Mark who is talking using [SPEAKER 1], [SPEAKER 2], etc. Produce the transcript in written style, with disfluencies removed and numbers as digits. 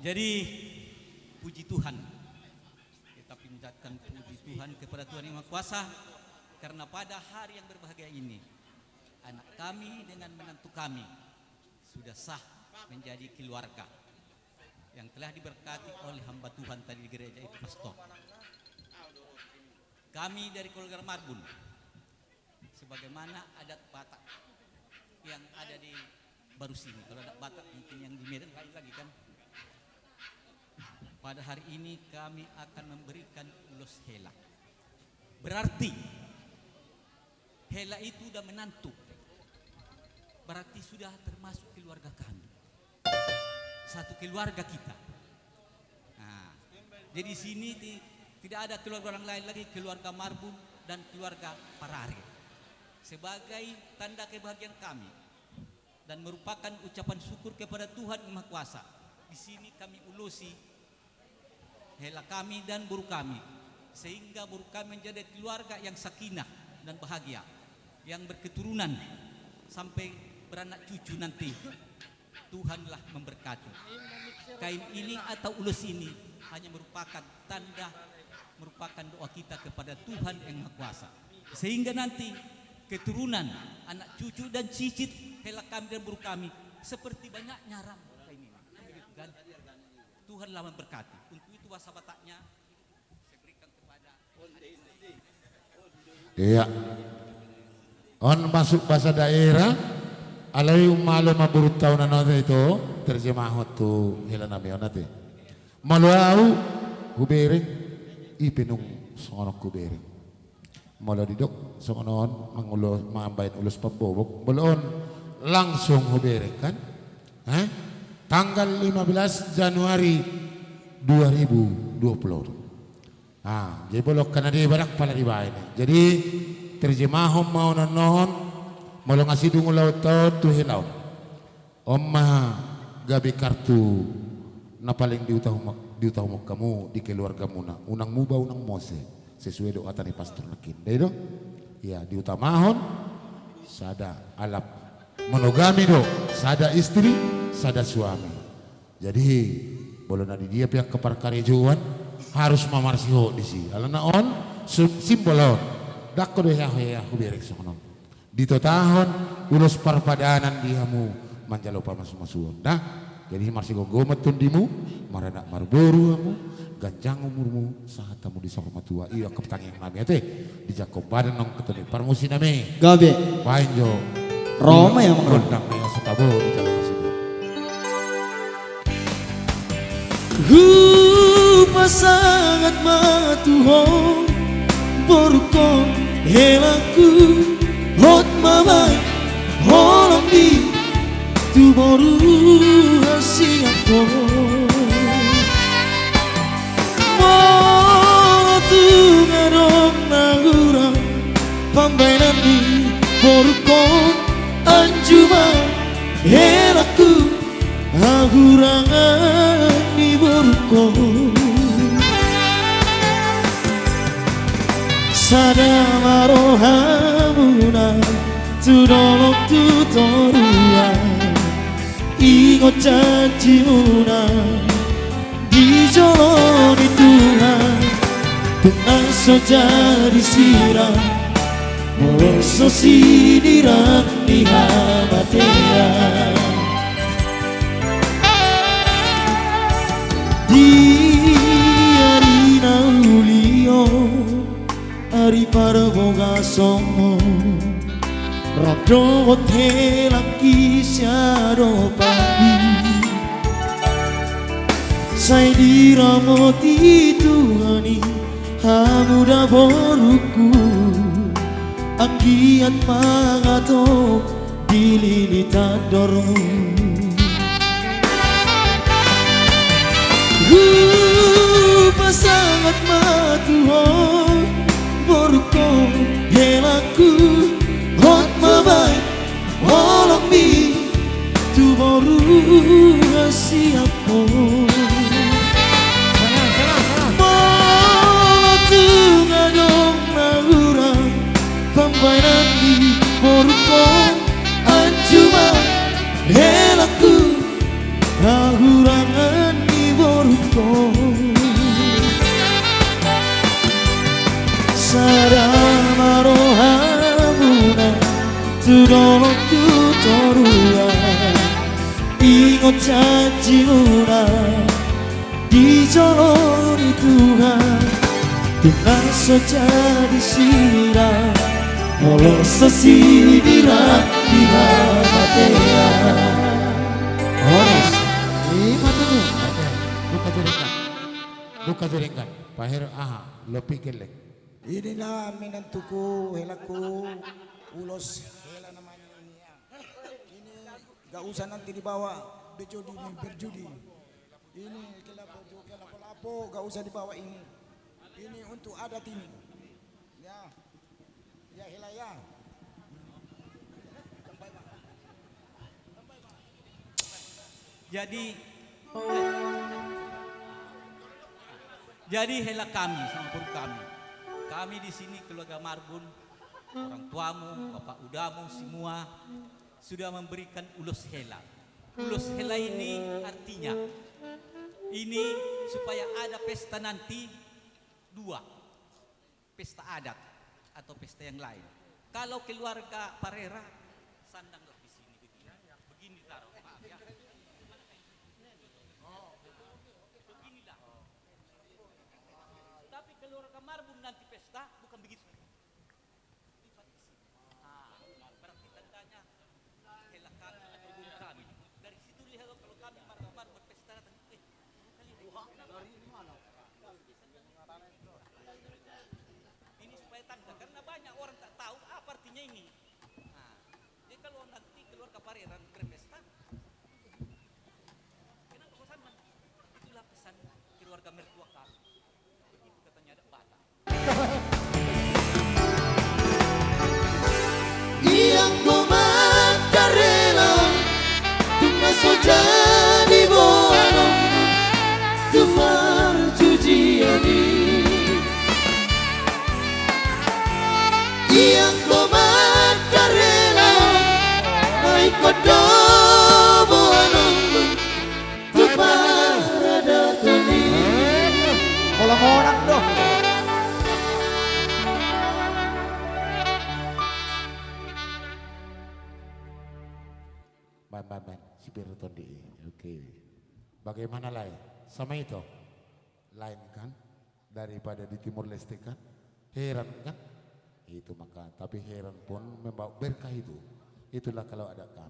[SPEAKER 1] Jadi puji Tuhan, kita panjatkan puji Tuhan kepada Tuhan Yang Maha Kuasa, karena pada hari yang berbahagia ini anak kami dengan menantu kami sudah sah menjadi keluarga yang telah diberkati oleh hamba Tuhan tadi di gereja itu, pastor. Kami dari keluarga Marbun, sebagaimana adat Batak yang ada di baru sini. Kalau adat Batak mungkin yang di Medan lain lagi kan. Pada hari ini kami akan memberikan ulos Hela. Berarti Hela itu sudah menantu. Berarti sudah termasuk keluarga kami. Satu keluarga kita. Nah, jadi sini tidak ada keluarga orang lain lagi, keluarga Marbun dan keluarga Parare. Sebagai tanda kebahagiaan kami dan merupakan ucapan syukur kepada Tuhan Yang Maha Kuasa. Di sini kami ulusi Hela kami dan buru kami, sehingga buru kami menjadi keluarga yang sakinah dan bahagia, yang berketurunan sampai beranak cucu nanti. Tuhanlah memberkati. Kain ini atau ulus ini hanya merupakan tanda, merupakan doa kita kepada Tuhan Yang Maha Kuasa, sehingga nanti keturunan, anak cucu dan cicit Hela kami dan buru kami seperti banyaknya ram kain ini. Begitu kan? Tuhanlah memberkati. Untuk itu bahasa Bataknya saya berikan kepada
[SPEAKER 2] iya. On masuk bahasa daerah alai umalo maburut tahun nanti itu terjemah tu hela nabi onate. Maluau hubereng ipinung songonok hubereng. Malu didok songonon mangulo mambain ulus pembobok belon langsung hubereng kan? Tanggal 15 Januari 2020. Jadi bolok kana di barak pala di bahay ni. Jadi terjemahom mau nonon molo ngasih dungu laut tu hilaw. Omma gabi kartu na paling diutahumok kamu di keluargamu na unang muba unang mose sesuai doa tani pastor nakin. Daido ya diutamahon sada alap monogami do sada istri sada suami. Jadi boleh nadi dia pihak keparkarejuan harus mamarsiho di si. Alana on simbolon. Dakko do ya berek sono. Dito tahun ulus parpadanan diamu manjalo pamas-masuon. Nah, jadi marsi gogomet tundimu, maranak marboru amu, ganjang umurmu saat tamu di sorma tua. Iya keptanging nabi ate di Jakob badan nong ketemu parmusiname.
[SPEAKER 3] Gabe.
[SPEAKER 2] Panjo.
[SPEAKER 3] Roma yang
[SPEAKER 2] mengundang ya setabo di jalan sini.
[SPEAKER 3] Pasangat matuhong borukong helaku hot mamay holang di tu boru hasing ako mo tu ngarong nagurang pambainan di borukong anjuma helaku hagurangan di borukong sadamaro hamuna tudolok tutorua ingot janjimuna dijoloni Tuhan dengan sojari sirah moso sinirang di hamatea di arina ulio ari parboga somo Rabdo hotel kisya ropani Sai diramoti Tuhani hamuda boruku Anggiat mangato dililitan dormu Pasangat matuhon borukong helaku hot mabay holong mi tu boru ngasih aku mau tu ngadong nagurang pambainan di borukong anjuma helaku nagurangan di boruko 사랑 하루하루나 들어놓 tutorua ingat janjimu dijolori Tuhan dengan sejadi sirah walau sesidira di matea
[SPEAKER 2] Ones. Mata tu. Buka jaringan. Pahir aha, lo pikirlek.
[SPEAKER 4] Inilah menantuku, helaku, ulos, hela namanya ini ya. Ini gak usah nanti dibawa berjudi. Ini kelapa-lapo, gak usah dibawa ini. Ini untuk adat ini. Ya, ya hela ya.
[SPEAKER 1] Jadi hela kami, sampur kami di sini keluarga Marbun, orang tuamu, bapak udamu semua sudah memberikan ulos hela. Ulos hela ini artinya ini supaya ada pesta nanti dua, pesta adat atau pesta yang lain. Kalau keluarga Parera sandang di sini begini taruh, maaf ya. Beginilah. Tapi keluarga Marbun nanti pesta bukan begitu. Berarti tandanya hela kami atau bung kami. Dari situ lihat kalau kami Marbun berpesta datang. Ini supaya tanda karena banyak orang tak tahu apa artinya ini. Jadi kalau nanti keluarga Pareran berpesta, kenapa kau sama? Itulah pesan keluarga mertua kami. Begitu katanya ada Batak.
[SPEAKER 3] Yang komanda rela Tuma soja di bono Tumar cuciani Yang komanda rela Naik kodo bono Tumar ada tuni
[SPEAKER 4] Orang-orang dong.
[SPEAKER 2] Ban, Sipirton di. Oke. Bagaimana lain? Sama itu. Lain kan? Daripada di Timur Leste kan? Heran kan? Itu maka. Tapi heran pun membawa berkah itu. Itulah kalau ada kami.